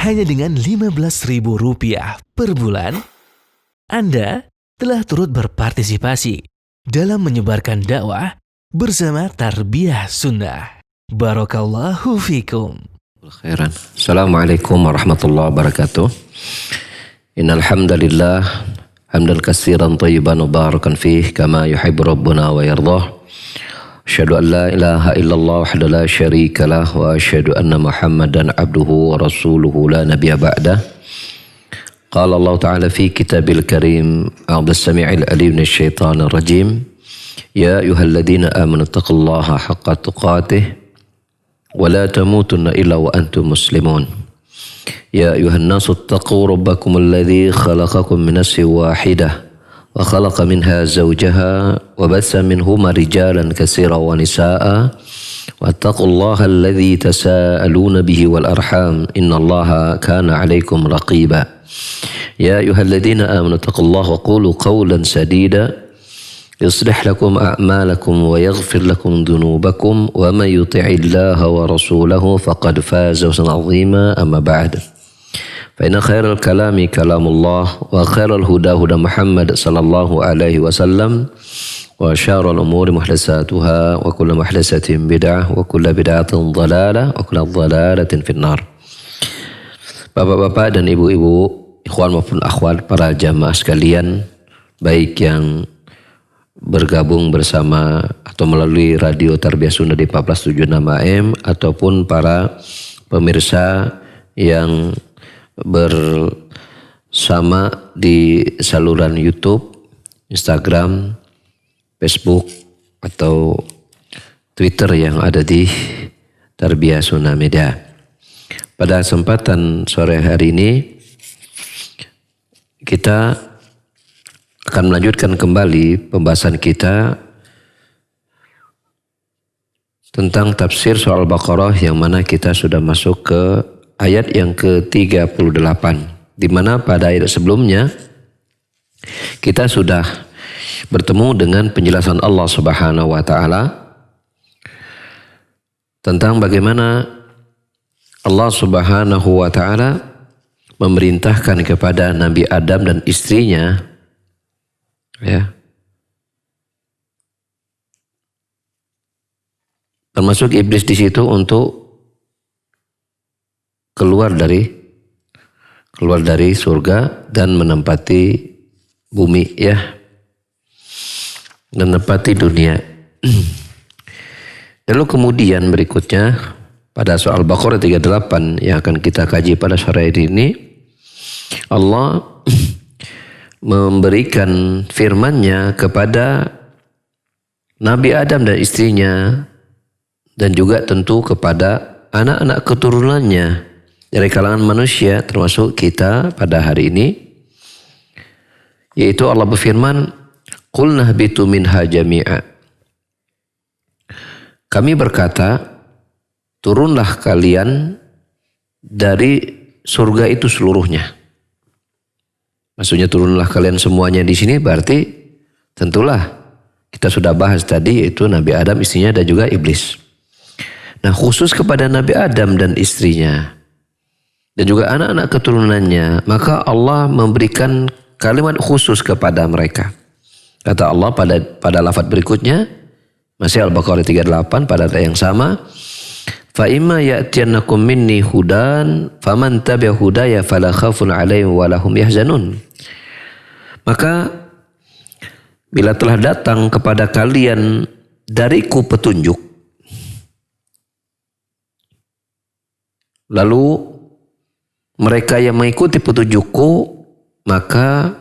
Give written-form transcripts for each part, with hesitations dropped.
hanya dengan Rp15.000 per bulan, Anda telah turut berpartisipasi dalam menyebarkan dakwah bersama Tarbiyah Sunnah. Barakallahu fikum. Khairan. Assalamualaikum warahmatullahi wabarakatuh. Innal hamdalillah hamdan katsiran thayyiban mubarakan fih kama yuhibbu rabbuna wa yardah. Asyhadu an la ilaha illallah wahdahu la syarika lah wa asyhadu anna Muhammadan abduhu wa rasuluhu la nabiyya ba'dah. Qala Allah Ta'ala fi kitabil karim a'udzu samii'il alim minasyaitonir rajim. Ya ayyuhalladzina amanu taqullaha haqqa tuqatih wa la tamutunna illa wa antum muslimun. Ya ayyuhan nasu taqu rabbakum alladzi khalaqakum min nafsin wahidah wa khalaqa minha zawjaha wa bassa minhuma rijalan katsiran wa nisaa'a wattaqullaha alladzi tasaaluna bihi wal arham innallaha kana 'alaikum raqiba. Ya ayyuhalladzina amanu taqullaha wa qulu qawlan sadida يصلح لكم أعمالكم ويغفر لكم ذنوبكم ومن يطع الله ورسوله فقد فاز فوزا عظيما أما بعد فإن خير الكلام كلام الله وخير الهدى هدى محمد صلى الله عليه وسلم وشر الأمور محدثاتها وكل محدثة بدعة وكل بدعة ضلالة وكل ضلالة في النار. Bapak-bapak dan ibu-ibu, ikhwan maupun akhwat, para jamaah sekalian, baik yang bergabung bersama atau melalui radio Tarbiyah Sunnah di 1476 AM ataupun para pemirsa yang bersama di saluran YouTube, Instagram, Facebook atau Twitter yang ada di Tarbiyah Sunnah Media. Pada kesempatan sore hari ini kita akan melanjutkan kembali pembahasan kita tentang tafsir surah Al-Baqarah yang mana kita sudah masuk ke ayat yang ke-38, di mana pada ayat sebelumnya kita sudah bertemu dengan penjelasan Allah Subhanahu wa taala tentang bagaimana Allah Subhanahu wa taala memerintahkan kepada Nabi Adam dan istrinya, ya, termasuk iblis di situ, untuk keluar dari surga dan menempati bumi, ya, menempati dunia. Lalu kemudian berikutnya pada surah Al-Baqarah 38 yang akan kita kaji pada sore hari ini, Allah memberikan firman-Nya kepada Nabi Adam dan istrinya, dan juga tentu kepada anak-anak keturunannya dari kalangan manusia termasuk kita pada hari ini, yaitu Allah berfirman, "Qul nahbitu minha jami'a." Kami berkata, turunlah kalian dari surga itu seluruhnya. Maksudnya turunlah kalian semuanya di sini berarti tentulah kita sudah bahas tadi, yaitu Nabi Adam, istrinya, dan juga iblis. Nah, khusus kepada Nabi Adam dan istrinya dan juga anak-anak keturunannya, maka Allah memberikan kalimat khusus kepada mereka. Kata Allah pada lafaz berikutnya, masih Al-Baqarah 38 pada ayat yang sama, fa imma ya'tiyannakum minni hudan faman tabi'a hudaya fala khaufun 'alaihim wa lahum yahzanun. Maka bila telah datang kepada kalian dariku petunjuk, lalu mereka yang mengikuti petunjukku, maka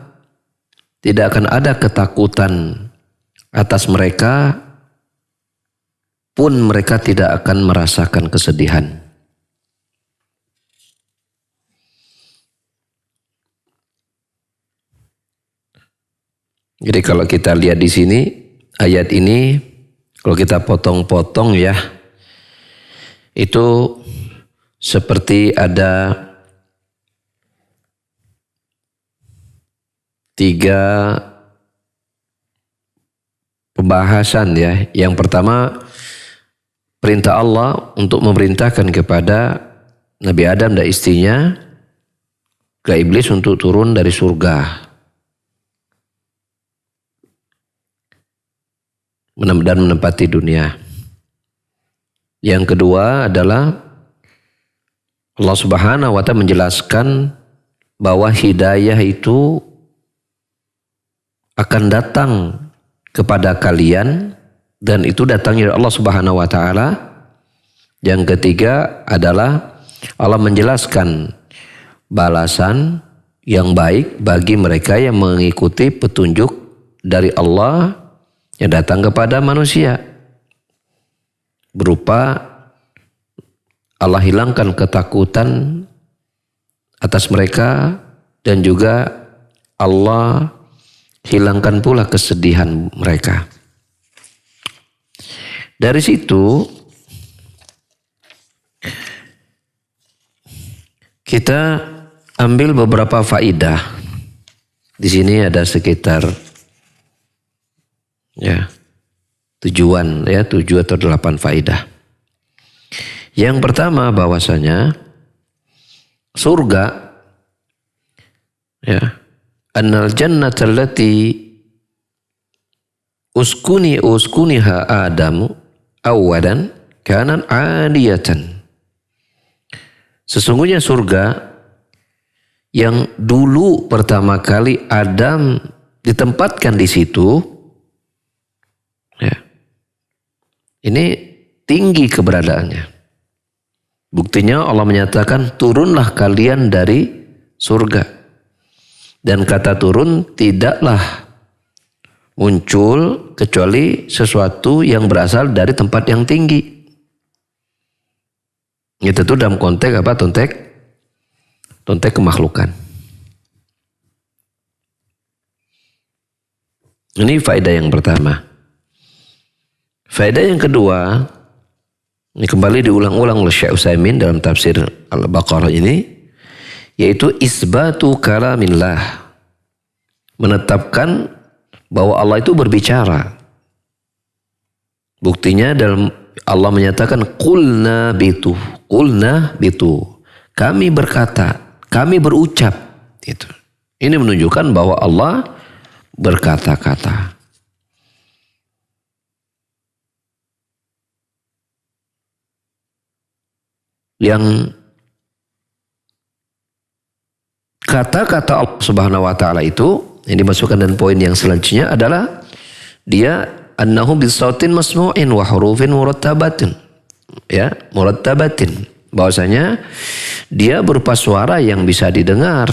tidak akan ada ketakutan atas mereka, pun mereka tidak akan merasakan kesedihan. Jadi kalau kita lihat di sini, ayat ini kalau kita potong-potong, ya, itu seperti ada 3 pembahasan, ya. Yang pertama, perintah Allah untuk memerintahkan kepada Nabi Adam dan istrinya ke iblis untuk turun dari surga dan menempati dunia. Yang kedua adalah Allah Subhanahu wa ta'ala menjelaskan bahwa hidayah itu akan datang kepada kalian dan itu datangnya dari Allah Subhanahu wa ta'ala. Yang ketiga adalah Allah menjelaskan balasan yang baik bagi mereka yang mengikuti petunjuk dari Allah yang datang kepada manusia, berupa Allah hilangkan ketakutan atas mereka dan juga Allah hilangkan pula kesedihan mereka. Dari situ kita ambil beberapa faidah. Di sini ada sekitar 7 atau 8 faidah. Yang pertama bahwasanya surga, annal jannata allati uskuniha Adamu awalan kanan aliyatan. Sesungguhnya surga yang dulu pertama kali Adam ditempatkan di situ, ini tinggi keberadaannya. Buktinya Allah menyatakan turunlah kalian dari surga. Dan kata turun tidaklah muncul kecuali sesuatu yang berasal dari tempat yang tinggi. Itu tuh dalam konteks apa? Konteks kemakhlukan. Ini faedah yang pertama. Faedah yang kedua, ini kembali diulang-ulang oleh Syekh Utsaimin dalam tafsir Al-Baqarah ini, yaitu isbatu kalamillah, menetapkan bahwa Allah itu berbicara. Buktinya dalam Allah menyatakan qulna bitu, kami berkata, kami berucap. Itu. Ini menunjukkan bahwa Allah berkata-kata. Yang kata-kata Allah Subhanahu wa ta'ala itu yang dimasukkan dan poin yang selanjutnya adalah dia annahu bisautin masmu'in wa hurufin murattabatin, murattabatin, bahwasanya dia berupa suara yang bisa didengar,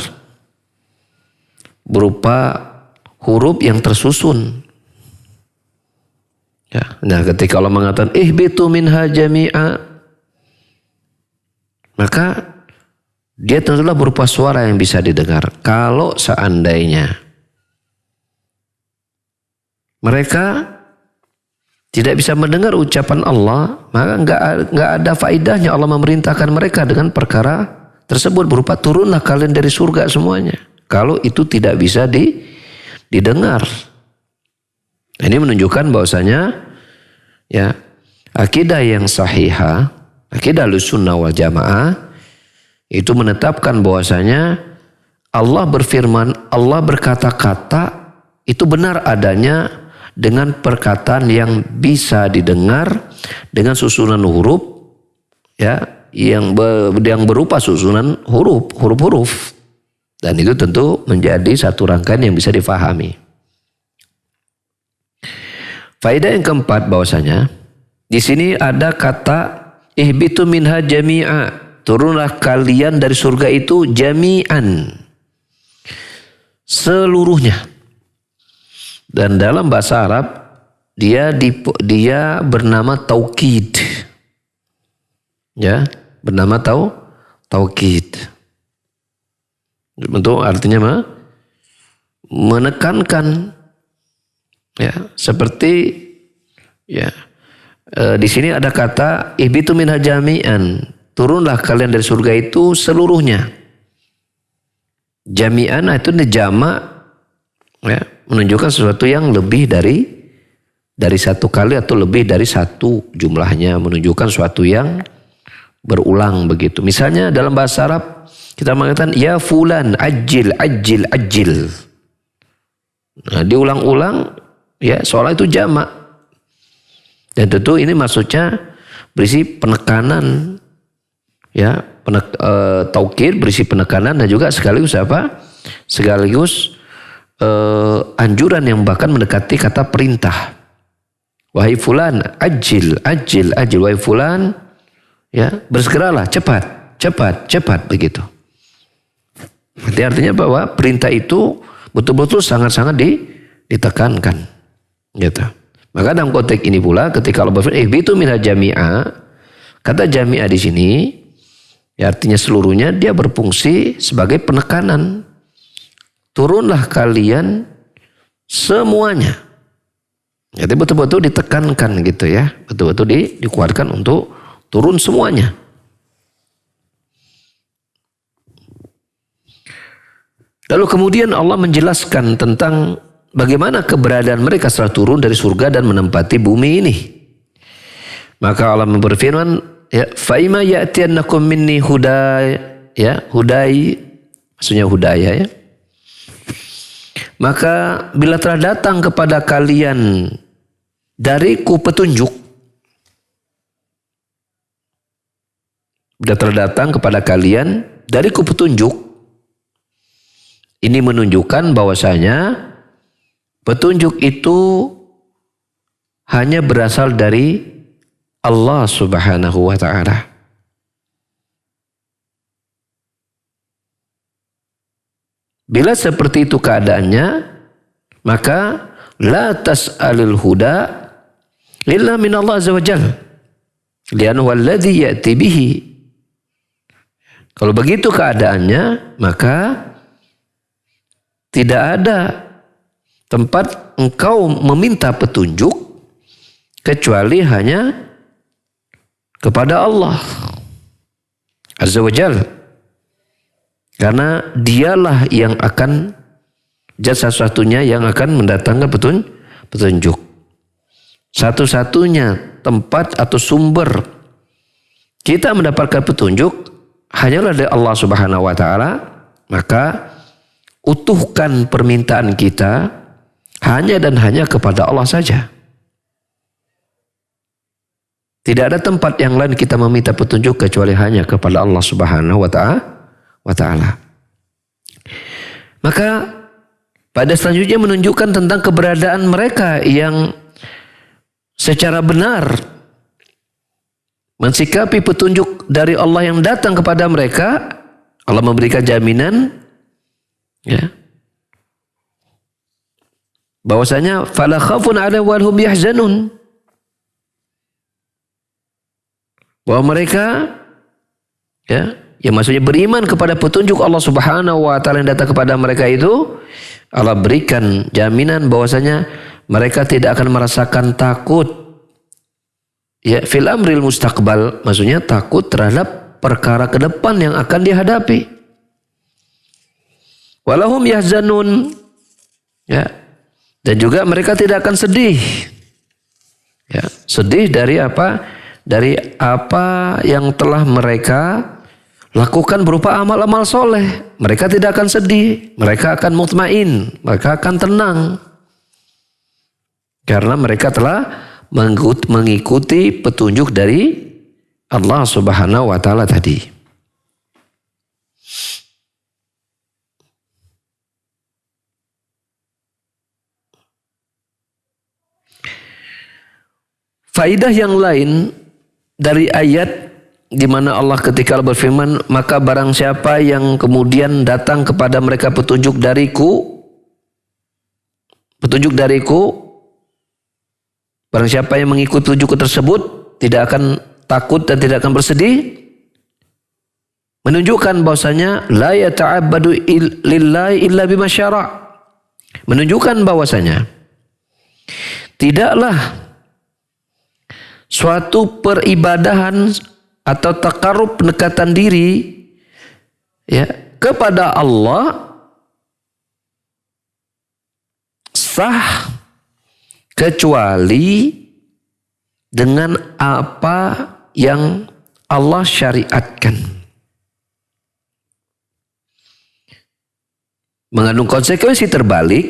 berupa huruf yang tersusun. Nah, ketika Allah mengatakan ihbitu minha jami'a, maka dia tentulah berupa suara yang bisa didengar. Kalau seandainya mereka tidak bisa mendengar ucapan Allah, maka enggak ada faedahnya Allah memerintahkan mereka dengan perkara tersebut berupa turunlah kalian dari surga semuanya. Kalau itu tidak bisa didengar. Ini menunjukkan bahwasanya akidah yang sahihah, akidah Ahlussunnah wal Jamaah itu menetapkan bahwasanya Allah berfirman, Allah berkata-kata itu benar adanya dengan perkataan yang bisa didengar dengan susunan huruf yang berupa susunan huruf-huruf. Dan itu tentu menjadi satu rangkaian yang bisa difahami. Faedah yang keempat bahwasanya di sini ada kata ihbitu minha jami'a, turunlah kalian dari surga itu jami'an, seluruhnya. Dan dalam bahasa Arab dia bernama taukid. Bernama taukid. Bentuk artinya menekankan, seperti di sini ada kata ihbitu minha jami'an, turunlah kalian dari surga itu seluruhnya. Jami'an itu jamak, menunjukkan sesuatu yang lebih dari satu kali atau lebih dari satu jumlahnya, menunjukkan sesuatu yang berulang begitu. Misalnya dalam bahasa Arab Kita mengatakan ya fulan ajil ajil ajil. Nah, diulang-ulang ya seolah itu jamak. Dan tentu ini maksudnya berisi penekanan ya, taukid berisi penekanan dan juga sekaligus apa? Sekaligus anjuran yang bahkan mendekati kata perintah. Wahai fulan ajil ajil ajil, wahai fulan ya bersegeralah, cepat begitu. Nanti artinya bahwa perintah itu betul-betul sangat-sangat ditekankan. Gitu. Maka dalam konteks ini pula ketika Allah berfirman ihbitu minha jami'a, kata jami'a di sini ya artinya seluruhnya, dia berfungsi sebagai penekanan. Turunlah kalian semuanya. Jadi betul-betul ditekankan gitu ya. Betul-betul dikuatkan untuk turun semuanya. Lalu kemudian Allah menjelaskan tentang bagaimana keberadaan mereka setelah turun dari surga dan menempati bumi ini. Maka Allah berfirman, ya, faima ya'tiyannakum minni hudai, ya, hudai, maksudnya hudaya ya. Maka bila telah datang kepada kalian dariku petunjuk, bila telah datang kepada kalian dariku petunjuk, ini menunjukkan bahwasanya petunjuk itu hanya berasal dari Allah Subhanahu wa ta'ala. Bila seperti itu keadaannya, maka la tas'alil huda illa min Allah azza wa jalla. Li'annahu alladhi ya'ti bihi. Kalau begitu keadaannya, maka tidak ada tempat engkau meminta petunjuk kecuali hanya kepada Allah azza wa jalla. Karena dialah yang akan satu-satunya yang akan mendatangkan petunjuk. Satu-satunya tempat atau sumber kita mendapatkan petunjuk hanyalah dari Allah Subhanahu wa ta'ala. Maka utuhkan permintaan kita hanya dan hanya kepada Allah saja. Tidak ada tempat yang lain kita meminta petunjuk kecuali hanya kepada Allah Subhanahu wa ta'ala. Maka pada selanjutnya menunjukkan tentang keberadaan mereka yang secara benar mensikapi petunjuk dari Allah yang datang kepada mereka. Allah memberikan jaminan ya, bahwasanya fala khafun 'alaihim wa hum yahzanun, bahwa mereka ya, yang maksudnya beriman kepada petunjuk Allah Subhanahu wa ta'ala yang datang kepada mereka itu, Allah berikan jaminan bahwasanya mereka tidak akan merasakan takut ya fil amril mustaqbal, maksudnya takut terhadap perkara ke depan yang akan dihadapi. Walahum yahzanun ya, dan juga mereka tidak akan sedih ya, sedih dari apa? Dari apa yang telah mereka lakukan berupa amal-amal soleh. Mereka tidak akan sedih, mereka akan mutmain, mereka akan tenang karena mereka telah mengikuti petunjuk dari Allah Subhanahu wa ta'ala tadi. Faidah yang lain dari ayat di mana Allah ketika berfirman, maka barang siapa yang kemudian datang kepada mereka petunjuk dariku, barang siapa yang mengikuti petunjuk tersebut tidak akan takut dan tidak akan bersedih, menunjukkan bahwasanya la yata'abbadu lillahi illa bima syara', menunjukkan bahwasanya tidaklah suatu peribadahan atau takarub pendekatan diri ya kepada Allah sah kecuali dengan apa yang Allah syariatkan. mengandung konsekuensi terbalik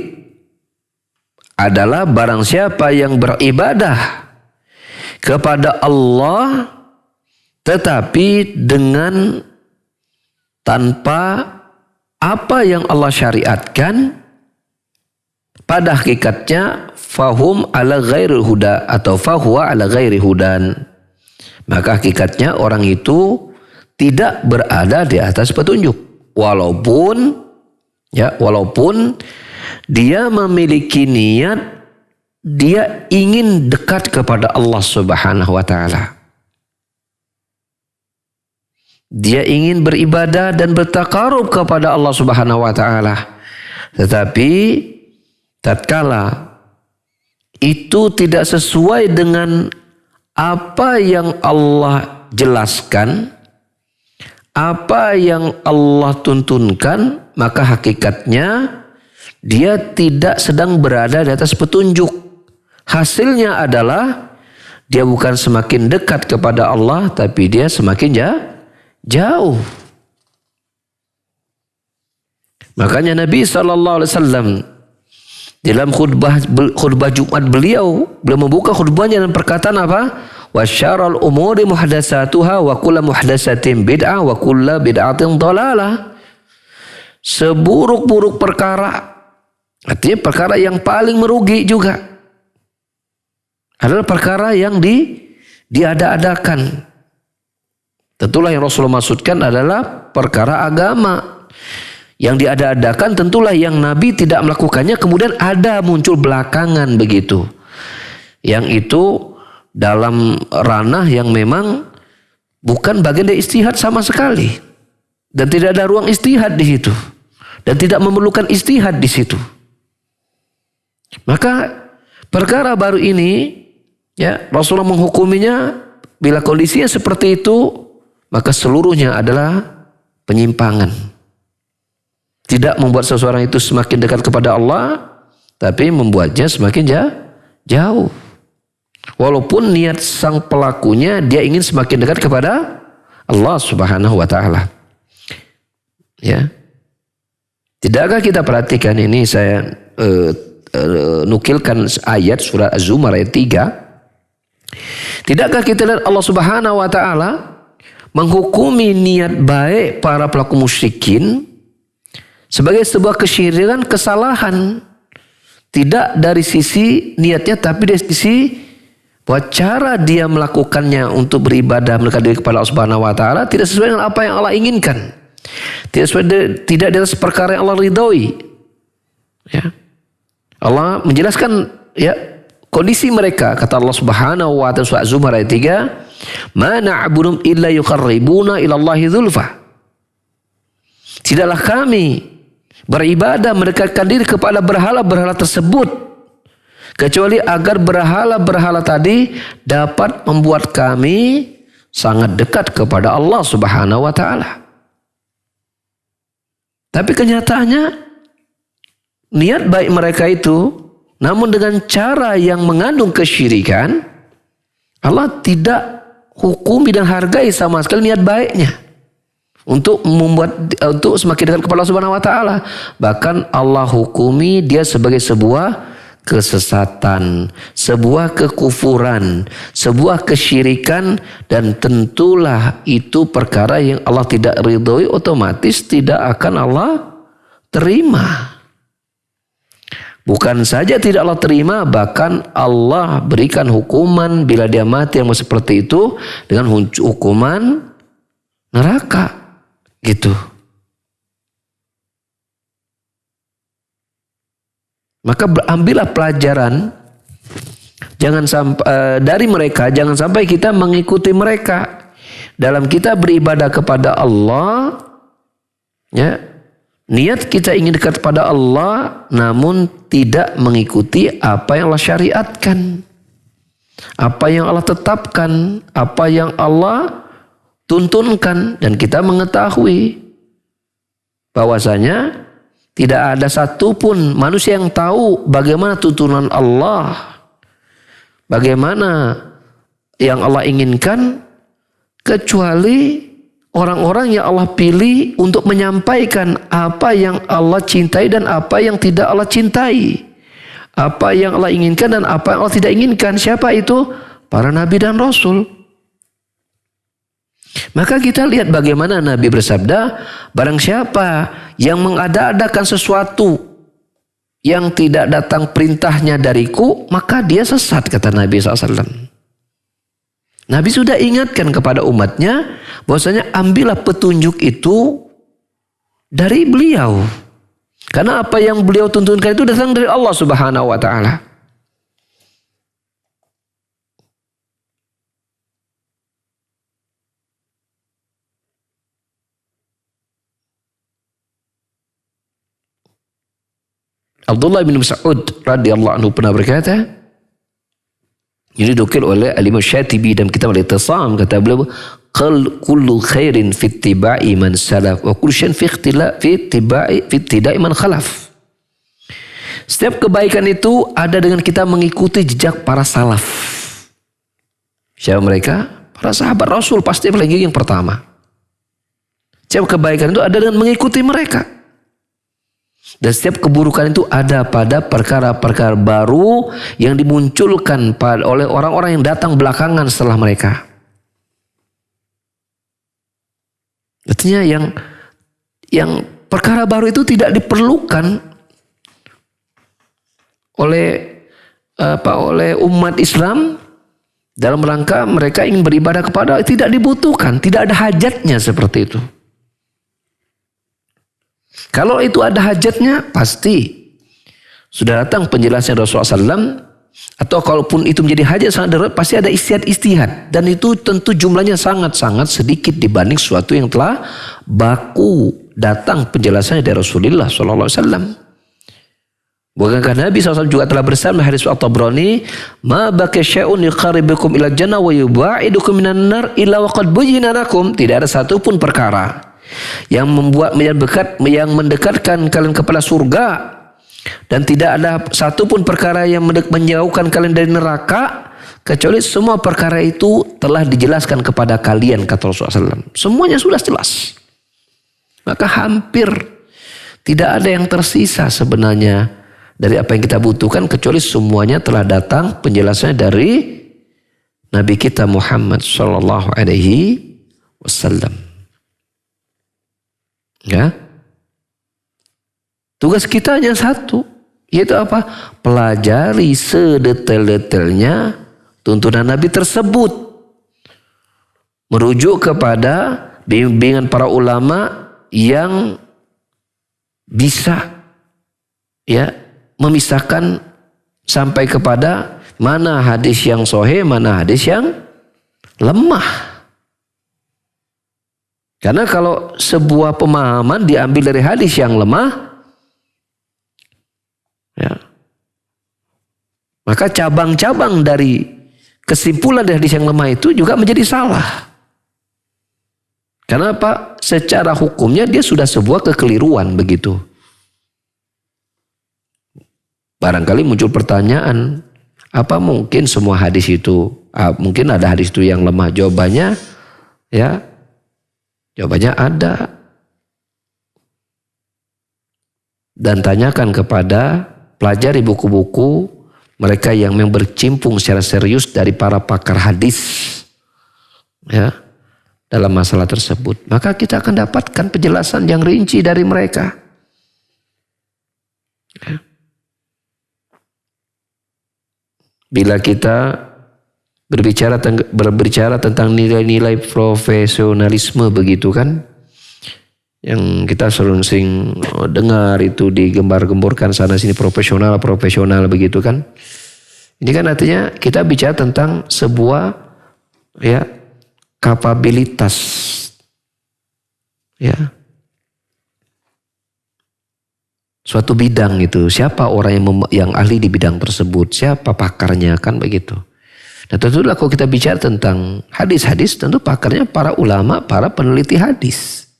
adalah barang siapa yang beribadah kepada Allah tetapi dengan tanpa apa yang Allah syariatkan, pada hakikatnya fahum ala ghairil huda atau fahuwa ala ghairi hudan. Maka hakikatnya orang itu tidak berada di atas petunjuk. Walaupun dia memiliki niat, dia ingin dekat kepada Allah Subhanahu wa taala. Dia ingin beribadah dan bertakarub kepada Allah Subhanahu wa taala. Tetapi tatkala itu tidak sesuai dengan apa yang Allah jelaskan, apa yang Allah tuntunkan, maka hakikatnya dia tidak sedang berada di atas petunjuk. Hasilnya adalah dia bukan semakin dekat kepada Allah, tapi dia semakin jauh. Makanya Nabi SAW dalam khutbah Jumat beliau membuka khutbahnya dengan perkataan apa? Wa syarrul umuri muhdatsatuha wa kullu muhdatsatin bid'ah wa kullu bid'atin dhalalah. Seburuk-buruk perkara, artinya perkara yang paling merugi juga, adalah perkara yang diada-adakan. Tentulah yang Rasulullah maksudkan adalah perkara agama. Yang diada-adakan tentulah yang Nabi tidak melakukannya kemudian ada muncul belakangan begitu. Yang itu dalam ranah yang memang bukan bagian dari ijtihad sama sekali. Dan tidak ada ruang ijtihad di situ. Dan tidak memerlukan ijtihad di situ. Maka perkara baru ini Rasulullah menghukuminya bila kondisinya seperti itu, maka seluruhnya adalah penyimpangan. Tidak membuat seseorang itu semakin dekat kepada Allah, tapi membuatnya semakin jauh. Walaupun niat sang pelakunya dia ingin semakin dekat kepada Allah Subhanahu wa taala. Ya. Tidakkah kita perhatikan ini, saya nukilkan ayat surah Az-Zumar ayat 3. Tidakkah kita lihat Allah Subhanahu wa taala menghukumi niat baik para pelaku musyrikin sebagai sebuah kesyirikan, kesalahan. Tidak dari sisi niatnya, tapi dari sisi bahwa cara dia melakukannya untuk beribadah mendekat diri kepada Allah Subhanahu wa taala tidak sesuai dengan apa yang Allah inginkan. Tidak dari perkara yang Allah ridhoi. Ya. Allah menjelaskan kondisi mereka, kata Allah Subhanahu wa taala surah Az-Zumar ayat 3, "Ma na'budum illa yuqarribuna ila Allahi dzulfa." Tidaklah kami beribadah mendekatkan diri kepada berhala-berhala tersebut kecuali agar berhala-berhala tadi dapat membuat kami sangat dekat kepada Allah Subhanahu wa taala. Tapi kenyataannya niat baik mereka itu, namun dengan cara yang mengandung kesyirikan, Allah tidak hukumi dan hargai sama sekali niat baiknya untuk semakin dekat kepada Allah Subhanahu wa taala. Bahkan Allah hukumi dia sebagai sebuah kesesatan, sebuah kekufuran, sebuah kesyirikan, dan tentulah itu perkara yang Allah tidak ridhoi, otomatis tidak akan Allah terima. Bukan saja tidak Allah terima, bahkan Allah berikan hukuman bila dia mati yang seperti itu dengan hukuman neraka. Gitu. Maka ambillah pelajaran dari mereka, jangan sampai kita mengikuti mereka dalam kita beribadah kepada Allah. Ya, niat kita ingin dekat kepada Allah, namun tidak mengikuti apa yang Allah syariatkan, apa yang Allah tetapkan, apa yang Allah tuntunkan. Dan kita mengetahui bahwasanya tidak ada satupun manusia yang tahu bagaimana tuntunan Allah, bagaimana yang Allah inginkan, kecuali orang-orang yang Allah pilih untuk menyampaikan apa yang Allah cintai dan apa yang tidak Allah cintai. Apa yang Allah inginkan dan apa yang Allah tidak inginkan. Siapa itu? Para nabi dan rasul. Maka kita lihat bagaimana Nabi bersabda, barang siapa yang mengada-adakan sesuatu yang tidak datang perintahnya dariku, maka dia sesat, kata Nabi SAW. Nabi sudah ingatkan kepada umatnya bahwasanya ambillah petunjuk itu dari beliau. Karena apa yang beliau tuntunkan itu datang dari Allah Subhanahu wa taala. Abdullah bin Mas'ud radhiyallahu anhu pernah berkata, ini dinukil oleh Al-Imam Syatibi dalam kitab Al-Ittisam, kata beliau, kullu khairin fi ittiba'i man salaf wa kullu syai'in fi ittiba'i man khalaf. Setiap kebaikan itu ada dengan kita mengikuti jejak para salaf. Siapa mereka? Para sahabat Rasul, pasti apalagi yang pertama. Setiap kebaikan itu ada dengan mengikuti mereka. Dan setiap keburukan itu ada pada perkara-perkara baru yang dimunculkan oleh orang-orang yang datang belakangan setelah mereka. Artinya yang perkara baru itu tidak diperlukan oleh umat Islam dalam rangka mereka ingin beribadah kepada, tidak dibutuhkan, tidak ada hajatnya seperti itu. Kalau itu ada hajatnya, pasti sudah datang penjelasan Rasulullah SAW, atau kalaupun itu menjadi hajat sangat darurat, pasti ada istihad. Dan itu tentu jumlahnya sangat-sangat sedikit dibanding sesuatu yang telah baku datang penjelasannya dari Rasulullah SAW. Bukankah Nabi SAW juga telah bersabda hadis At-Tabrani, ma baqiya syai'un yuqarribukum ila jannah wa yubaidukum minan nar illa waqad buyyina lakum. Tidak ada satupun perkara yang mendekatkan kalian kepada surga, dan tidak ada satupun perkara yang menjauhkan kalian dari neraka, kecuali semua perkara itu telah dijelaskan kepada kalian, kata Rasulullah SAW. Semuanya sudah jelas. Maka hampir tidak ada yang tersisa sebenarnya dari apa yang kita butuhkan, kecuali semuanya telah datang penjelasannya dari Nabi kita Muhammad sallallahu alaihi wasallam. Ya. Tugas kita hanya satu, yaitu apa? Pelajari sedetail-detailnya tuntunan Nabi tersebut. Merujuk kepada bimbingan para ulama yang bisa memisahkan sampai kepada mana hadis yang sahih, mana hadis yang lemah. Karena kalau sebuah pemahaman diambil dari hadis yang lemah, maka cabang-cabang dari kesimpulan dari hadis yang lemah itu juga menjadi salah. Karena apa? Secara hukumnya dia sudah sebuah kekeliruan begitu. Barangkali muncul pertanyaan, apa mungkin semua hadis itu, mungkin ada hadis itu yang lemah? Jawabannya, jawabannya ada. Dan tanyakan kepada pelajari buku-buku mereka yang memang bercimpung secara serius dari para pakar hadis dalam masalah tersebut. Maka kita akan dapatkan penjelasan yang rinci dari mereka. Bila kita berbicara tentang nilai-nilai profesionalisme begitu kan, yang kita sering dengar itu digembar-gemborkan sana sini, profesional begitu kan. Ini kan artinya kita bicara tentang sebuah kapabilitas suatu bidang itu. Siapa orang yang ahli di bidang tersebut, siapa pakarnya, kan begitu. Nah tentulah kalau kita bicara tentang hadis-hadis, tentu pakarnya para ulama, para peneliti hadis.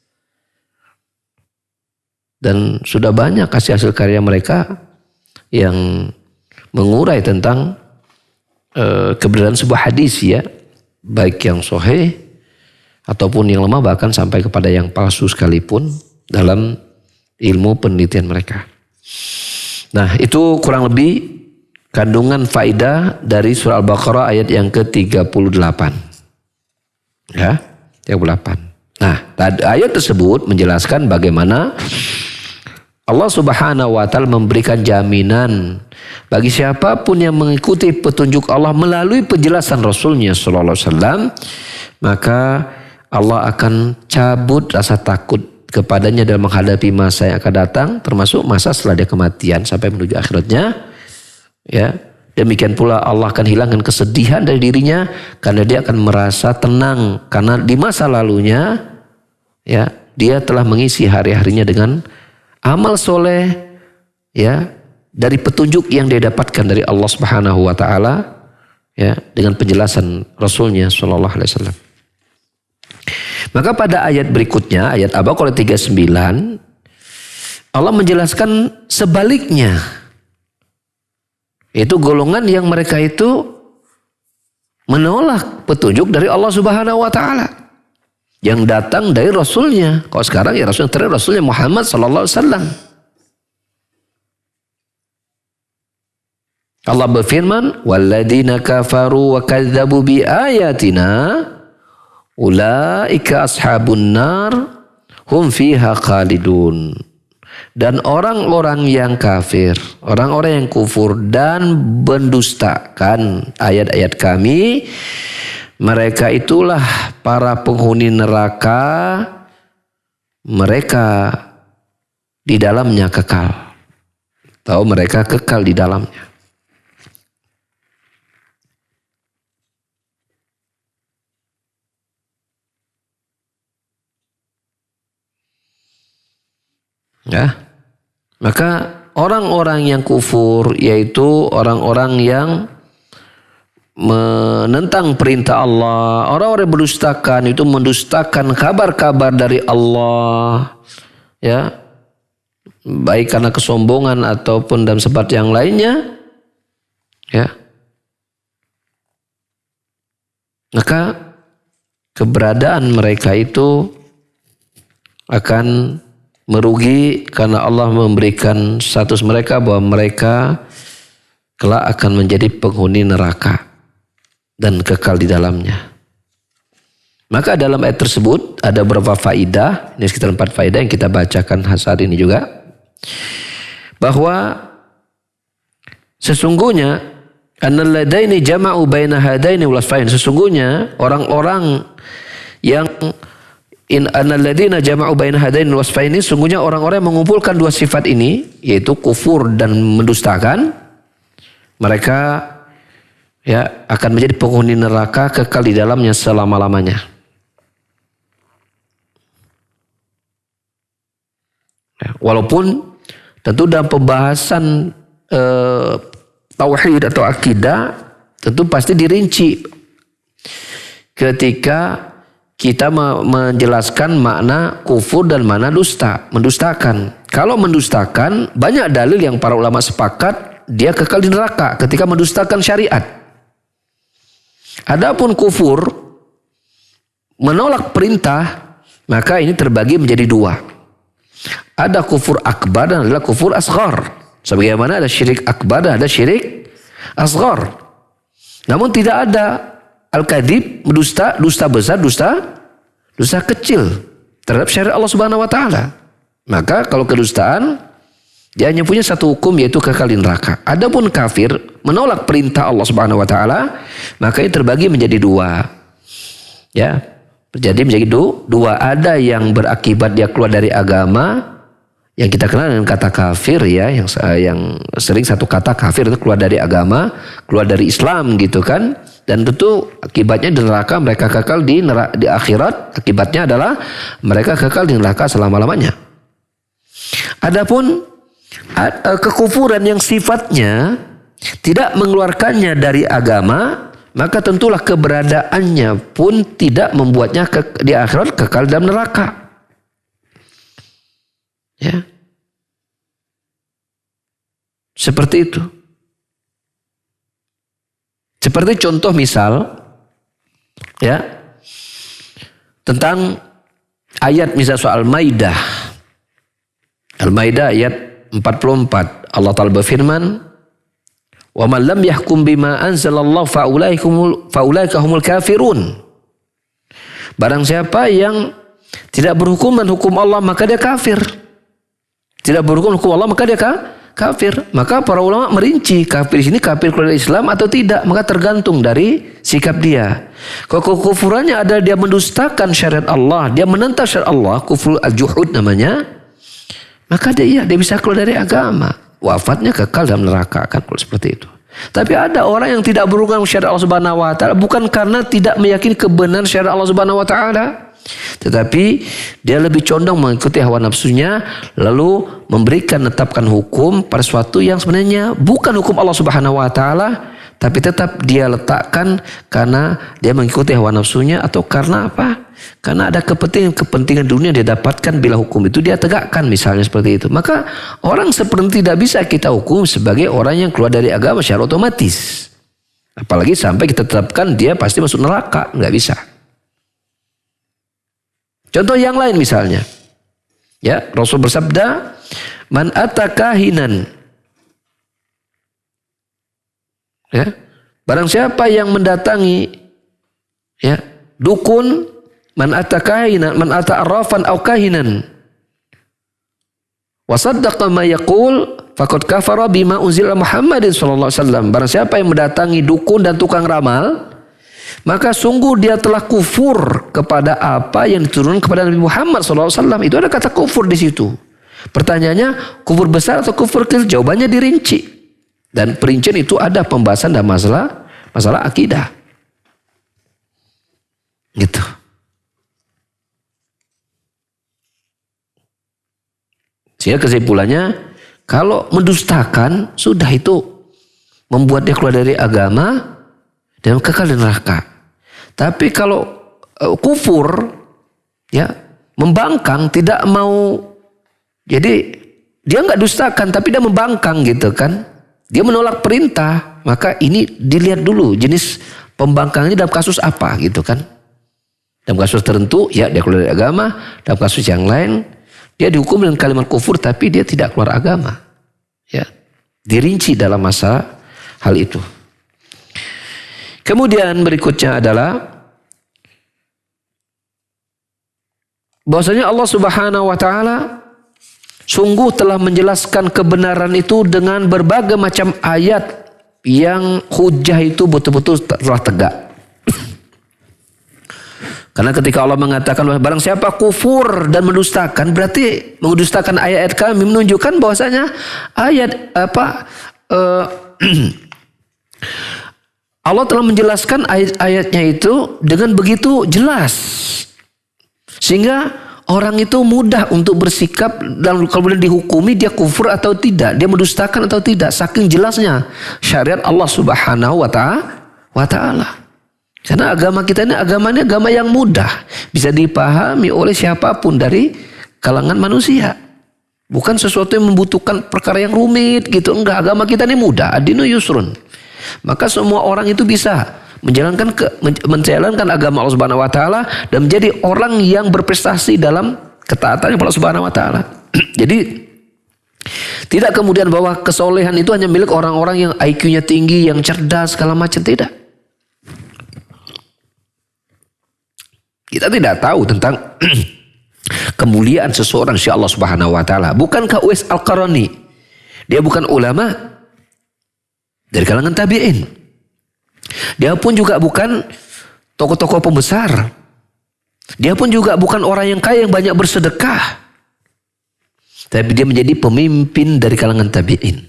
Dan sudah banyak hasil karya mereka yang mengurai tentang keberadaan sebuah hadis baik yang sahih ataupun yang lemah, bahkan sampai kepada yang palsu sekalipun dalam ilmu penelitian mereka. Nah, itu kurang lebih kandungan faidah dari surah Al-Baqarah ayat yang ke-38. Ya, 38. Nah, ayat tersebut menjelaskan bagaimana Allah Subhanahu wa taala memberikan jaminan bagi siapapun yang mengikuti petunjuk Allah melalui penjelasan Rasulnya sallallahu alaihi wasallam, maka Allah akan cabut rasa takut kepadanya dalam menghadapi masa yang akan datang, termasuk masa setelah dia kematian sampai menuju akhiratnya. Ya, demikian pula Allah akan hilangkan kesedihan dari dirinya karena dia akan merasa tenang karena di masa lalunya ya dia telah mengisi hari-harinya dengan amal soleh ya dari petunjuk yang dia dapatkan dari Allah Subhanahu wa taala ya dengan penjelasan Rasulnya sallallahu alaihi wasallam. Maka pada ayat berikutnya, ayat Al-Baqarah 39, Allah menjelaskan sebaliknya. Itu golongan yang mereka itu menolak petunjuk dari Allah Subhanahu wa taala yang datang dari Rasulnya. Kalau sekarang ya Rasulnya Muhammad sallallahu alaihi wasallam. Allah berfirman, "Walladzina kafaru wa kadzdzabu bi ayatina ulaika ashabun nar hum fiha khalidun." Dan orang-orang yang kafir, orang-orang yang kufur dan mendustakan ayat-ayat kami, mereka itulah para penghuni neraka, mereka di dalamnya kekal. Tahu mereka kekal di dalamnya. Ya, maka orang-orang yang kufur yaitu orang-orang yang menentang perintah Allah, orang-orang yang berdustakan itu mendustakan kabar-kabar dari Allah, ya, baik karena kesombongan ataupun dalam sebab yang lainnya, ya, maka keberadaan mereka itu akan merugi karena Allah memberikan status mereka bahwa mereka kelak akan menjadi penghuni neraka dan kekal di dalamnya. Maka dalam ayat tersebut ada beberapa faidah, ini sekitar 4 faidah yang kita bacakan saat ini juga, bahwa sesungguhnya annal ladaini jama'u baina hadaini wasfain, sesungguhnya orang-orang yang annalladzina jama'u baina hadaini wasfaini, sungguhnya orang-orang yang mengumpulkan dua sifat ini yaitu kufur dan mendustakan, mereka ya akan menjadi penghuni neraka kekal di dalamnya selama-lamanya. Ya, walaupun tentu dalam pembahasan tauhid atau akidah tentu pasti dirinci ketika kita menjelaskan makna kufur dan makna dusta, mendustakan. Kalau mendustakan, banyak dalil yang para ulama sepakat dia kekal di neraka ketika mendustakan syariat. Adapun kufur, menolak perintah, maka ini terbagi menjadi 2. Ada kufur akbar dan adalah kufur asghar. Sebagaimana ada syirik akbar dan ada syirik asghar. Namun tidak ada al-kadhib, dusta besar, dusta kecil terhadap syariat Allah Subhanahu wa taala. Maka kalau kedustaan dia hanya punya satu hukum yaitu kekal di neraka. Adapun kafir menolak perintah Allah Subhanahu wa taala, maka ini terbagi menjadi 2. Ya, jadi menjadi 2. Ada yang berakibat dia keluar dari agama, yang kita kenal dengan kata kafir ya, yang sering satu kata kafir itu keluar dari agama, keluar dari Islam gitu kan. Dan tentu akibatnya di neraka, mereka kekal di akhirat, akibatnya adalah mereka kekal di neraka selama-lamanya. Adapun kekufuran yang sifatnya tidak mengeluarkannya dari agama, maka tentulah keberadaannya pun tidak membuatnya di akhirat kekal dalam neraka. Ya. Seperti itu. Seperti contoh misal, ya, tentang ayat misal soal Maidah. Al-Maidah ayat 44. Allah Ta'ala berfirman, "Wa man lam yahkum bima anzalallahu faulaika humul kafirun." Barang siapa yang tidak berhukum dengan hukum Allah maka dia kafir. Tidak berhukum hukum Allah maka dia kafir. Maka para ulama merinci kafir di sini kafir keluar dari Islam atau tidak, maka tergantung dari sikap dia. Kalau kekufurannya ada dia mendustakan syariat Allah, dia menentang syariat Allah, kufur al-juhud namanya, maka dia bisa keluar dari agama. Wafatnya kekal dalam neraka, kan kalau seperti itu. Tapi ada orang yang tidak berhubungan dengan syariat Allah Subhanahu wa taala bukan karena tidak meyakini kebenaran syariat Allah Subhanahu wa taala, tetapi dia lebih condong mengikuti hawa nafsunya, lalu menetapkan hukum pada sesuatu yang sebenarnya bukan hukum Allah Subhanahu wa taala, tapi tetap dia letakkan karena dia mengikuti hawa nafsunya atau karena apa? Karena ada kepentingan dunia dia dapatkan bila hukum itu dia tegakkan, misalnya seperti itu. Maka orang seperti tidak bisa kita hukum sebagai orang yang keluar dari agama secara otomatis. Apalagi sampai kita tetapkan dia pasti masuk neraka, nggak bisa. Contoh yang lain misalnya, ya Rasul bersabda, "Man atakahinan." Ya, barang siapa yang mendatangi ya dukun, man atakahinan, man ata'arrafan aw kahinan wa saddaqa ma yaqul faqad kafara bima unzila Muhammadin sallallahu alaihi wasallam. Barang siapa yang mendatangi dukun dan tukang ramal, maka sungguh dia telah kufur kepada apa yang diturunkan kepada Nabi Muhammad sallallahu alaihi wasallam. Itu ada kata kufur di situ. Pertanyaannya, kufur besar atau kufur kecil? Jawabannya dirinci. Dan perincian itu ada pembahasan dan masalah akidah. Gitu. Sehingga kesimpulannya, kalau mendustakan, sudah itu membuat dia keluar dari agama dan kekal di neraka. Tapi kalau kufur, ya membangkang, tidak mau, jadi dia nggak dustakan, tapi dia membangkang gitu kan. Dia menolak perintah, maka ini dilihat dulu jenis pembangkang ini dalam kasus apa gitu kan. Dalam kasus tertentu, ya dia keluar dari agama. Dalam kasus yang lain, dia dihukum dengan kalimat kufur, tapi dia tidak keluar agama. Ya, dirinci dalam masa hal itu. Kemudian berikutnya adalah bahwasanya Allah Subhanahu wa taala sungguh telah menjelaskan kebenaran itu dengan berbagai macam ayat yang hujah itu betul-betul telah tegak. Karena ketika Allah mengatakan barang siapa kufur dan mendustakan, berarti mendustakan ayat-ayat kami, menunjukkan bahwasanya ayat Allah telah menjelaskan ayat-ayatnya itu dengan begitu jelas, sehingga orang itu mudah untuk bersikap dan kemudian dihukumi dia kufur atau tidak, dia mendustakan atau tidak, saking jelasnya syariat Allah Subhanahu wa taala. Karena agama kita ini agama yang mudah, bisa dipahami oleh siapapun dari kalangan manusia. Bukan sesuatu yang membutuhkan perkara yang rumit gitu, enggak. Agama kita ini mudah, ad-dinu yusrun. Maka semua orang itu bisa menjalankan agama Allah Subhanahu wa taala dan menjadi orang yang berprestasi dalam ketaatan kepada Allah Subhanahu wa taala. Jadi tidak kemudian bahwa kesolehan itu hanya milik orang-orang yang IQ-nya tinggi, yang cerdas segala macam, tidak. Kita tidak tahu tentang kemuliaan seseorang insya Allah Subhanahu wa taala. Bukankah Uwais Al-Qarani dia bukan ulama dari kalangan tabi'in? Dia pun juga bukan tokoh-tokoh pembesar. Dia pun juga bukan orang yang kaya yang banyak bersedekah. Tapi dia menjadi pemimpin dari kalangan tabi'in.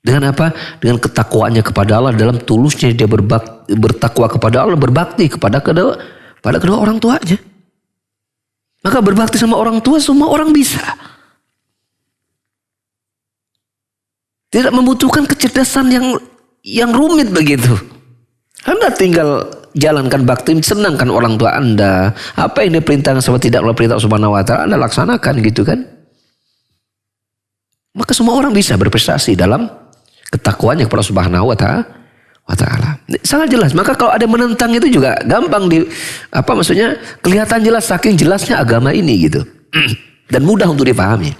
Dengan apa? Dengan ketakwaannya kepada Allah, dalam tulusnya dia bertakwa kepada Allah, berbakti kepada kedua orang tuanya. Maka berbakti sama orang tua semua orang bisa. Tidak membutuhkan kecerdasan yang rumit begitu. Anda tinggal jalankan bakti, senangkan orang tua Anda. Apa yang diperintahkan sama tidak oleh perintah Subhanahu wa taala, Anda laksanakan gitu kan. Maka semua orang bisa berprestasi dalam ketakwaannya kepada Subhanahu wa wa taala. Sangat jelas. Maka kalau ada yang menentang itu juga gampang kelihatan jelas saking jelasnya agama ini gitu. Dan mudah untuk dipahami.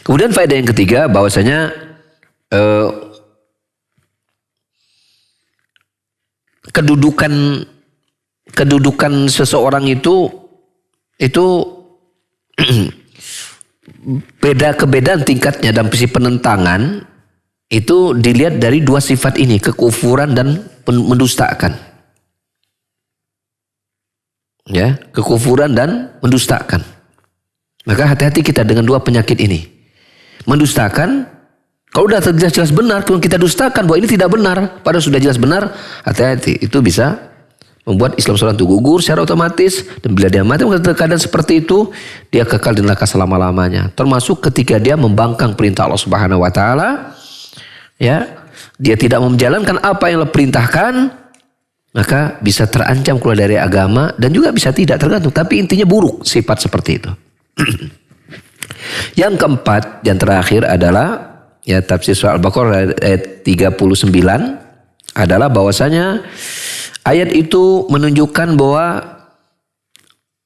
Kemudian faedah yang ketiga bahwasanya kedudukan seseorang itu kebedaan tingkatnya dalam sisi penentangan itu dilihat dari dua sifat ini, kekufuran dan mendustakan. Ya, kekufuran dan mendustakan. Maka hati-hati kita dengan dua penyakit ini. Mendustakan, kalau sudah jelas-jelas benar, kalau kita dustakan bahwa ini tidak benar, padahal sudah jelas benar, hati-hati. Itu bisa membuat Islam seorang itu gugur secara otomatis. Dan bila dia mati dalam keadaan seperti itu, dia kekal di neraka selama-lamanya. Termasuk ketika dia membangkang perintah Allah Subhanahu wa taala, ya, dia tidak menjalankan apa yang Allah perintahkan, maka bisa terancam keluar dari agama dan juga bisa tidak, tergantung. Tapi intinya buruk sifat seperti itu. Yang keempat dan terakhir adalah ya tafsir surah Al-Baqarah ayat 39 adalah bahwasanya ayat itu menunjukkan bahwa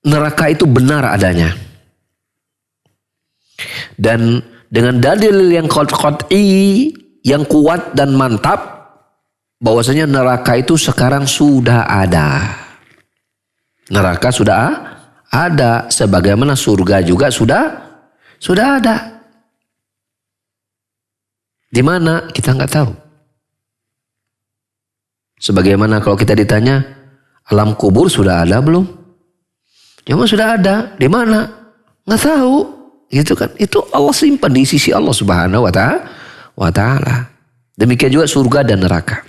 neraka itu benar adanya. Dan dengan dalil yang qat'i, yang kuat dan mantap, bahwasanya neraka itu sekarang sudah ada. Neraka sudah ada, sebagaimana surga juga sudah ada. Di mana kita nggak tahu. Sebagaimana kalau kita ditanya, alam kubur sudah ada belum? Ya sudah ada. Di mana? Nggak tahu. Gitu kan? Itu Allah simpan di sisi Allah Subhanahu wa taala. Demikian juga surga dan neraka.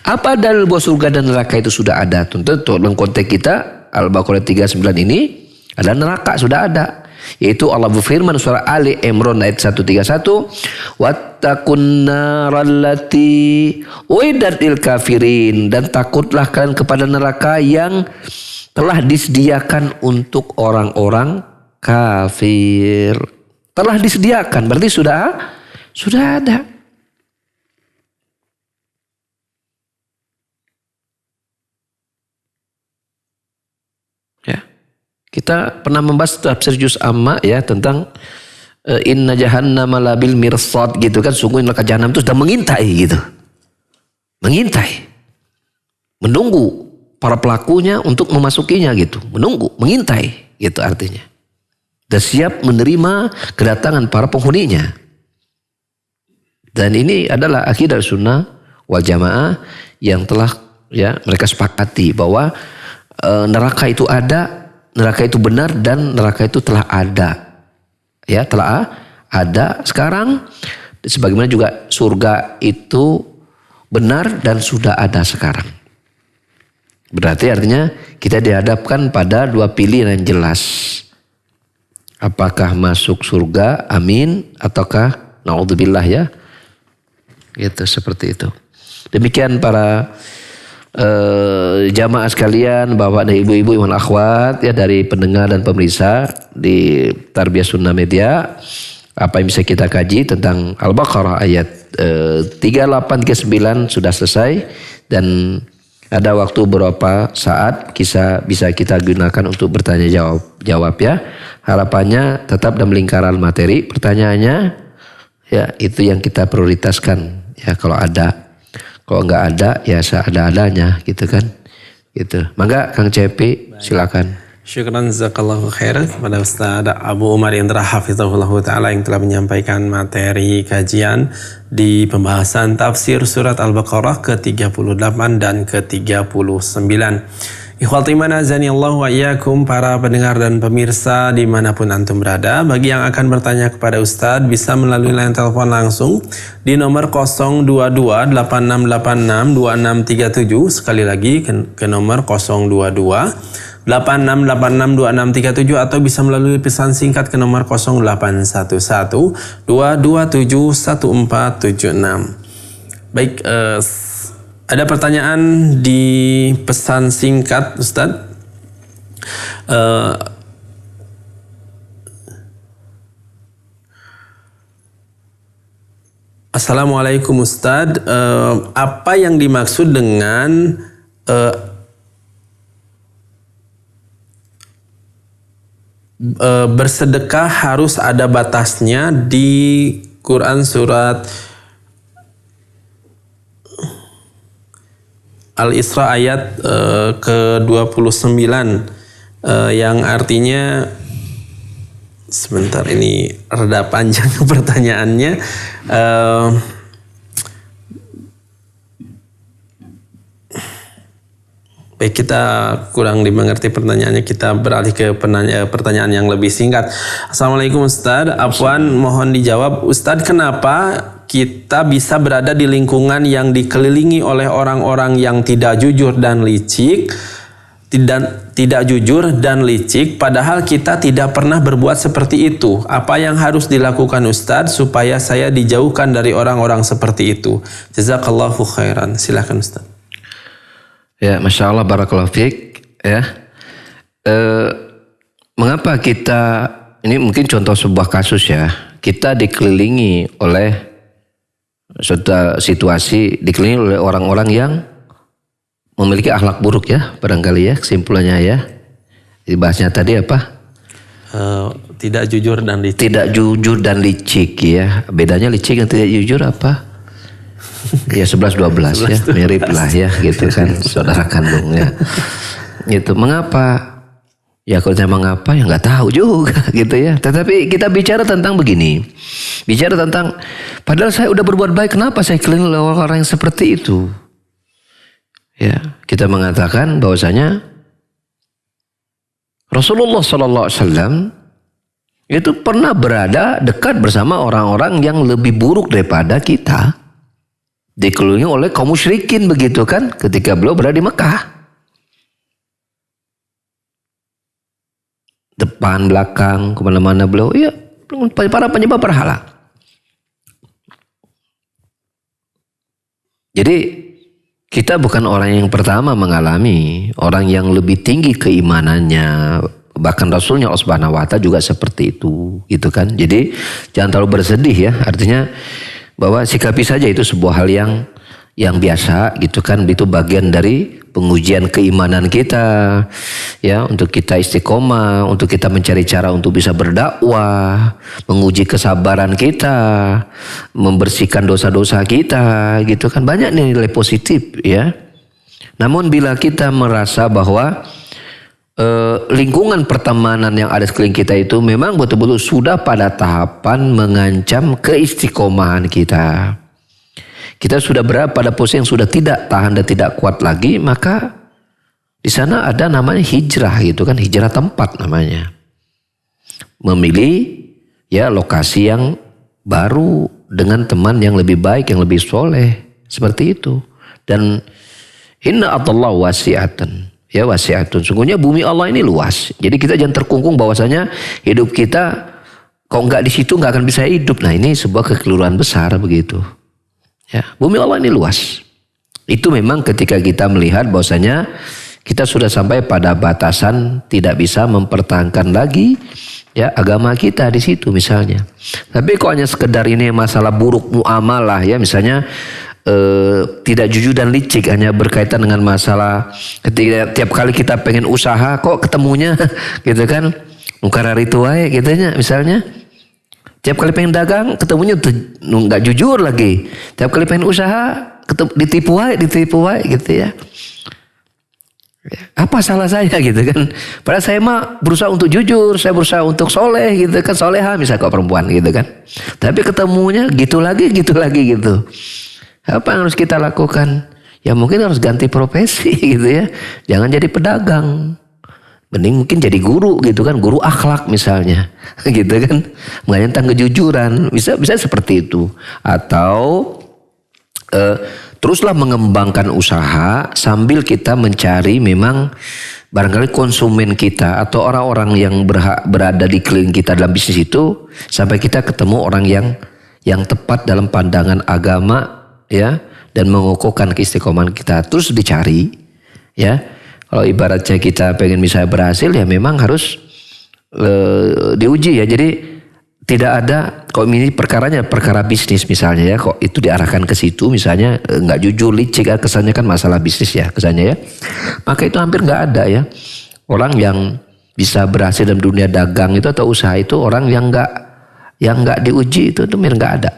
Apa dalil bahwa surga dan neraka itu sudah ada? Tentu dalam konteks kita Al-Baqarah 39 ini adalah neraka sudah ada. Yaitu Allah berfirman surah Ali Imran ayat 131, wattaqun narallati uiddat lil kafirin, dan takutlah kalian kepada neraka yang telah disediakan untuk orang-orang kafir. Telah disediakan berarti sudah ada. Kita pernah membahas tafsir juz amma ya tentang inna jahannama labil mirsad gitu kan, sungguh neraka jahanam itu sudah mengintai gitu. Mengintai. Menunggu para pelakunya untuk memasukinya gitu. Menunggu, mengintai gitu artinya. Dan siap menerima kedatangan para penghuninya. Dan ini adalah akidah sunnah wal jamaah yang telah ya mereka sepakati bahwa neraka itu ada, neraka itu benar, dan neraka itu telah ada. Ya, telah ada sekarang. Sebagaimana juga surga itu benar dan sudah ada sekarang. Berarti artinya kita dihadapkan pada dua pilihan yang jelas. Apakah masuk surga, amin, ataukah naudzubillah ya. Gitu, seperti itu. Demikian para jamaah sekalian, bapak dan ibu-ibu iman akhwat ya, dari pendengar dan pemirsa di Tarbiyah Sunnah Media, apa yang bisa kita kaji tentang Al-Baqarah ayat 38-39 sudah selesai, dan ada waktu beberapa saat bisa kita gunakan untuk bertanya jawab ya. Harapannya tetap dalam lingkaran materi, pertanyaannya ya itu yang kita prioritaskan ya, kalau ada. Kalau nggak ada ya seada-adanya gitu kan. Gitu. Mangga Kang Cepi silakan. Syukran jazakallahu khair kepada Ustaz Abu Umar Indra Hafizahullah Ta'ala yang telah menyampaikan materi kajian di pembahasan tafsir surat Al-Baqarah ke-38 dan ke-39. Ikhwati iman azani Allah wa iyyakum, para pendengar dan pemirsa dimanapun antum berada. Bagi yang akan bertanya kepada Ustadz bisa melalui line telepon langsung di nomor 022-8686-2637. Sekali lagi ke nomor 022-8686-2637, atau bisa melalui pesan singkat ke nomor 0811-227-1476. Baik, ada pertanyaan di pesan singkat Ustadz. Assalamualaikum Ustadz, apa yang dimaksud dengan bersedekah harus ada batasnya di Quran surat Al-Isra ayat ke-29 yang artinya, sebentar ini rada panjang pertanyaannya. Baik, kita kurang dimengerti pertanyaannya, kita beralih ke pertanyaan yang lebih singkat. Assalamualaikum Ustadz, Afwan mohon dijawab Ustadz, kenapa kita bisa berada di lingkungan yang dikelilingi oleh orang-orang yang tidak jujur dan licik, padahal kita tidak pernah berbuat seperti itu. Apa yang harus dilakukan Ustadz supaya saya dijauhkan dari orang-orang seperti itu? Jazakallahu khairan. Silakan Ustadz. Ya, Masya Allah, barakallahu fiik. Ya, mengapa kita, ini mungkin contoh sebuah kasus ya, kita dikelilingi oleh suatu situasi, dikelilingi oleh orang-orang yang memiliki akhlak buruk ya, barangkali ya, kesimpulannya ya. Dibahasnya tadi apa? Tidak jujur dan licik. Tidak jujur dan licik ya. Bedanya licik dan tidak jujur apa? Ya 11-12 ya, mirip lah ya gitu kan, saudara kandung ya. Gitu. Mengapa? Ya kalau saya mengapa ya nggak tahu juga gitu ya. Tetapi kita bicara tentang begini. Bicara tentang, padahal saya udah berbuat baik, kenapa saya keliling oleh orang-orang yang seperti itu? Ya, kita mengatakan bahwasanya Rasulullah SAW itu pernah berada dekat bersama orang-orang yang lebih buruk daripada kita. Dikelilingi oleh kaum musyrikin begitu kan, ketika beliau berada di Mekah. Depan, belakang, kemana-mana beliau, ya para penyembah berhala. Jadi kita bukan orang yang pertama mengalami, orang yang lebih tinggi keimanannya, bahkan Rasulnya Allah Subhanahu wa Ta'ala juga seperti itu, gitu kan. Jadi jangan terlalu bersedih ya, artinya bahwa sikapi saja itu sebuah hal yang biasa gitu kan, itu bagian dari pengujian keimanan kita ya, untuk kita istiqomah, untuk kita mencari cara untuk bisa berdakwah, menguji kesabaran kita, membersihkan dosa-dosa kita gitu kan, banyak nilai positif ya. Namun bila kita merasa bahwa lingkungan pertemanan yang ada sekeliling kita itu memang betul-betul sudah pada tahapan mengancam keistiqomahan kita, kita sudah berada pada posisi yang sudah tidak tahan dan tidak kuat lagi, maka di sana ada namanya hijrah gitu kan, hijrah tempat namanya, memilih ya lokasi yang baru dengan teman yang lebih baik, yang lebih soleh, seperti itu. Dan inna atallahi wasi'atan. Ya wasi'atun, sungguhnya bumi Allah ini luas. Jadi kita jangan terkungkung bahwasanya hidup kita kalau nggak di situ nggak akan bisa hidup. Nah ini sebuah kekeliruan besar begitu. Ya, bumi Allah ini luas. Itu memang ketika kita melihat bahwasanya kita sudah sampai pada batasan tidak bisa mempertahankan lagi ya agama kita di situ misalnya. Tapi kok hanya sekedar ini masalah buruk muamalah ya, misalnya tidak jujur dan licik hanya berkaitan dengan masalah ketika tiap kali kita pengen usaha kok ketemunya gitu kan mungkar itu wae gitunya, misalnya tiap kali pengen dagang ketemunya nggak jujur lagi, tiap kali pengen usaha ditipu wae gitu ya. Apa salah saya gitu kan, padahal saya mah berusaha untuk jujur, saya berusaha untuk soleh gitu kan, soleha misalnya kok perempuan gitu kan, tapi ketemunya gitu lagi gitu. Apa yang harus kita lakukan? Ya mungkin harus ganti profesi gitu ya. Jangan jadi pedagang. Mending mungkin jadi guru gitu kan. Guru akhlak misalnya. Gitu kan. Mengajarkan tentang kejujuran. Bisa seperti itu. Atau teruslah mengembangkan usaha sambil kita mencari memang barangkali konsumen kita atau orang-orang yang berada di keliling kita dalam bisnis itu. Sampai kita ketemu orang yang tepat dalam pandangan agama ya, dan mengukuhkan keistiqomahan kita, terus dicari ya. Kalau ibaratnya kita pengen bisa berhasil ya memang harus diuji ya. Jadi tidak ada, kok ini perkaranya perkara bisnis misalnya ya, kok itu diarahkan ke situ misalnya, nggak jujur, licik ya, kesannya kan masalah bisnis ya kesannya ya, maka itu hampir nggak ada ya. Orang yang bisa berhasil dalam dunia dagang itu atau usaha itu orang yang nggak diuji itu hampir nggak ada.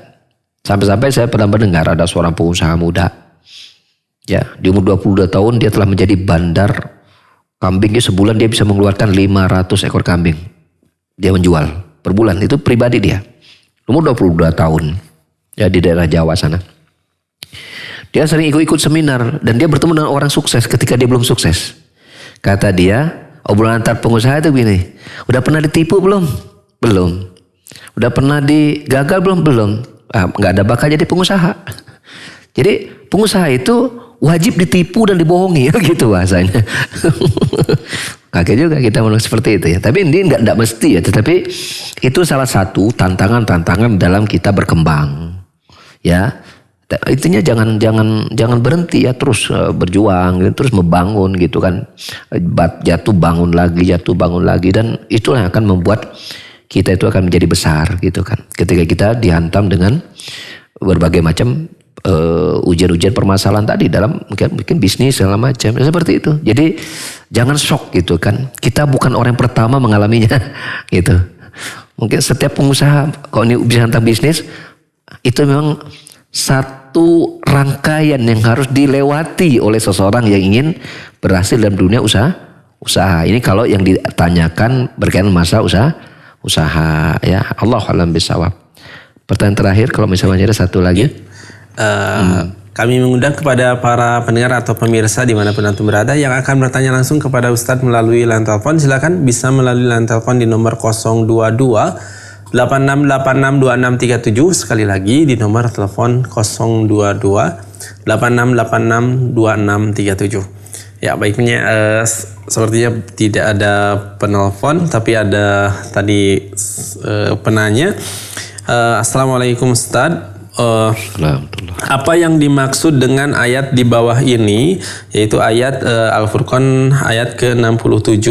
Sampai-sampai saya pernah mendengar ada seorang pengusaha muda ya, di umur 22 tahun dia telah menjadi bandar kambingnya, sebulan dia bisa mengeluarkan 500 ekor kambing dia menjual per bulan, itu pribadi dia. Umur 22 tahun. Ya di daerah Jawa sana. Dia sering ikut seminar dan dia bertemu dengan orang sukses ketika dia belum sukses. Kata dia, obrolan antar pengusaha itu gini, udah pernah ditipu belum? Belum. Udah pernah digagal belum? Belum. Nggak ada bakal jadi pengusaha. Jadi pengusaha itu wajib ditipu dan dibohongi gitu bahasanya. Kaget juga kita menurut seperti itu ya. Tapi ini enggak mesti ya. Tetapi itu salah satu tantangan dalam kita berkembang. Ya, intinya jangan berhenti ya, terus berjuang, terus membangun gitu kan. Jatuh bangun lagi dan itulah yang akan membuat kita itu akan menjadi besar gitu kan. Ketika kita dihantam dengan berbagai macam ujian-ujian permasalahan tadi dalam mungkin bisnis segala macam seperti itu. Jadi jangan shock gitu kan. Kita bukan orang yang pertama mengalaminya gitu. Mungkin setiap pengusaha kalau ini bisa tentang bisnis itu memang satu rangkaian yang harus dilewati oleh seseorang yang ingin berhasil dalam dunia usaha. Ini kalau yang ditanyakan berkaitan masa usaha ya. Allah alam bisawab. Pertanyaan terakhir kalau misalnya ada satu lagi. Kami mengundang kepada para pendengar atau pemirsa dimanapun antum berada yang akan bertanya langsung kepada Ustadz melalui line telepon. Silakan bisa melalui line telepon di nomor 022 86862637. Sekali lagi di nomor telepon 022 86862637. Ya baiknya sepertinya tidak ada penelpon tapi ada tadi penanya. Assalamualaikum Ustadz. Apa yang dimaksud dengan ayat di bawah ini, yaitu ayat Al-Furqan ayat ke-67,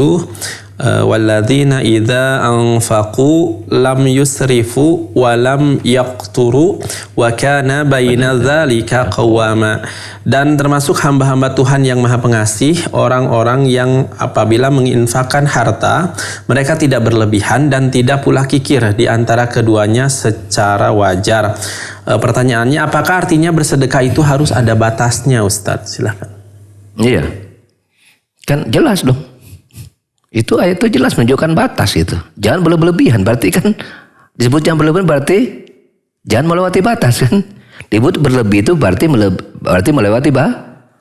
walladzina idza anfaqu lam yusrifu wa lam yaqturu wa kana baina dzalika qawama. Dan termasuk hamba-hamba Tuhan yang Maha Pengasih, orang-orang yang apabila menginfakkan harta, mereka tidak berlebihan dan tidak pula kikir di antara keduanya secara wajar. Pertanyaannya, apakah artinya bersedekah itu harus ada batasnya, Ustadz? Silahkan. Iya, kan jelas dong. Itu ayat itu jelas menunjukkan batas itu. Jangan berlebihan, berarti kan disebut jangan berlebihan berarti jangan melewati batas kan. Disebut berlebih itu berarti melewati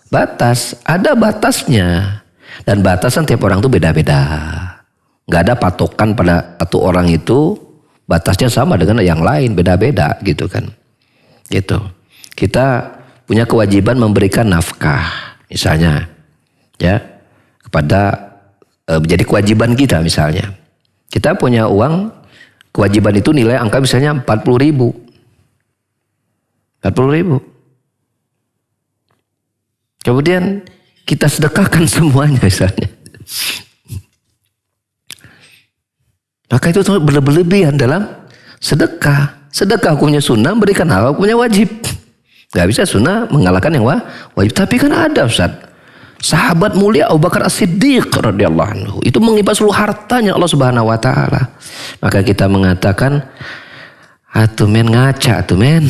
batas. Ada batasnya. Dan batasan tiap orang itu beda-beda. Nggak ada patokan pada satu orang itu batasnya sama dengan yang lain, beda-beda gitu kan. Gitu. Kita punya kewajiban memberikan nafkah misalnya ya kepada menjadi kewajiban kita misalnya. Kita punya uang, kewajiban itu nilai angka misalnya 40.000. 40.000. Kemudian kita sedekahkan semuanya misalnya. Maka itu berlebihan dalam sedekah. Sedekah hukumnya sunnah, berikan halal hukumnya wajib. Gak bisa sunnah mengalahkan yang wajib. Tapi kan ada Ustaz, sahabat mulia Abu Bakar As-Siddiq radhiyallahu anhu itu menghibah seluruh hartanya Allah Subhanahu wa taala. Maka kita mengatakan, atuh men ngaca tuh men.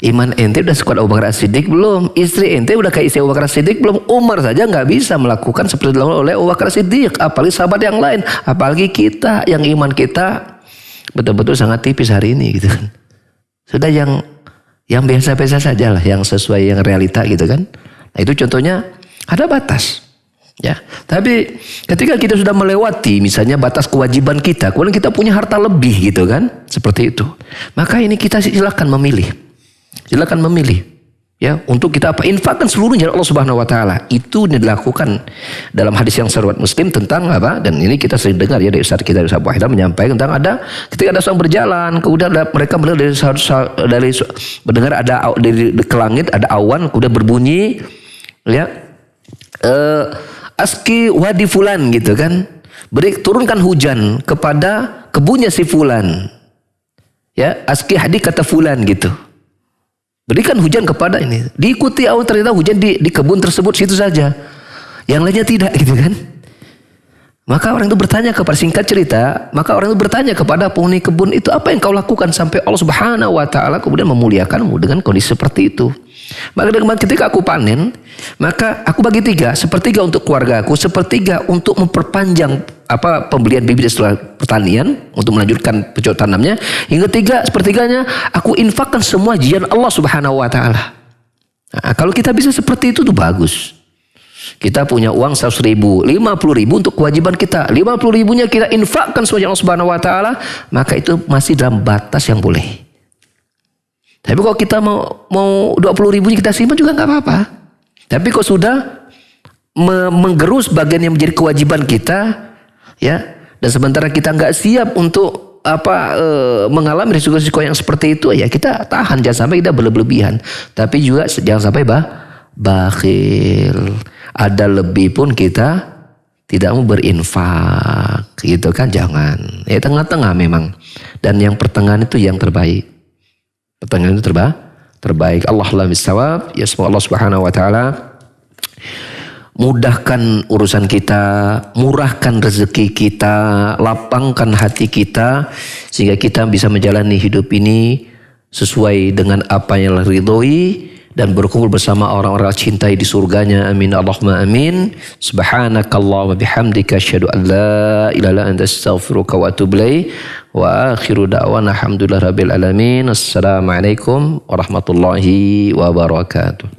Iman ente udah sekuat Abu Bakar As-Siddiq belum? Istri ente udah kayak istri Abu Bakar As-Siddiq belum? Umar saja nggak bisa melakukan seperti dilakukan oleh Abu Bakar As-Siddiq, apalagi sahabat yang lain, apalagi kita yang iman kita betul-betul sangat tipis hari ini gitu kan. Sudah yang biasa-biasa saja lah, yang sesuai yang realita gitu kan. Nah itu contohnya ada batas. Ya, tapi ketika kita sudah melewati misalnya batas kewajiban kita, kemudian kita punya harta lebih gitu kan, seperti itu. Maka ini kita silakan memilih. Silakan memilih. Ya, untuk kita infakkan seluruhnya Allah Subhanahu wa taala. Itu dilakukan dalam hadis yang riwayat Muslim tentang apa? Dan ini kita sering dengar ya dari Ustaz kita Ustaz Abu Haidar menyampaikan tentang ada ketika ada seorang berjalan, kemudian mereka melihat dari mendengar ada dari ke langit ada awan, kemudian berbunyi ya aski wadi fulan gitu kan. Turunkan hujan kepada kebunnya si fulan. Ya, aski hadik kata fulan gitu. Berikan hujan kepada ini. Diikuti Allah, ternyata hujan di kebun tersebut situ saja. Yang lainnya tidak gitu kan. Maka orang itu bertanya kepada, singkat cerita, maka orang itu bertanya kepada penghuni kebun itu, apa yang kau lakukan sampai Allah Subhanahu wa taala kemudian memuliakanmu dengan kondisi seperti itu? Maka ketika aku panen, maka aku bagi 3, sepertiga untuk keluarga aku, sepertiga untuk memperpanjang pembelian bibit setelah pertanian untuk melanjutkan pecah tanamnya, hingga 3 sepertiganya aku infakkan semua jian Allah Subhanahu wa taala. Nah, kalau kita bisa seperti itu tuh bagus. Kita punya uang 100.000, 50.000 untuk kewajiban kita, 50.000-nya kita infakkan semuanya Allah Subhanahu wa taala, maka itu masih dalam batas yang boleh. Tapi kalau kita mau 20.000-nya kita simpan juga nggak apa-apa. Tapi kalau sudah menggerus bagian yang menjadi kewajiban kita, ya, dan sementara kita nggak siap untuk mengalami risiko-risiko yang seperti itu, ya kita tahan, jangan sampai kita berlebihan. Tapi juga jangan sampai bakhil. Ada lebih pun kita tidak mau berinfak, gitu kan, jangan. Ya tengah-tengah memang. Dan yang pertengahan itu yang terbaik. Pertengahan itu terbaik. Allahumma bissawab. Ya semoga Allah Subhanahu wa taala mudahkan urusan kita, murahkan rezeki kita, lapangkan hati kita, sehingga kita bisa menjalani hidup ini sesuai dengan apa yang Allah ridhoi dan berkumpul bersama orang-orang cintai di surganya. Amin Allahumma amin. Subhanakallahumma bihamdika asyhadu an la ilaha illa anta astaghfiruka wa atubu ilaik. Wa akhiru da'wana alhamdulillahirabbil alamin. Assalamualaikum warahmatullahi wabarakatuh.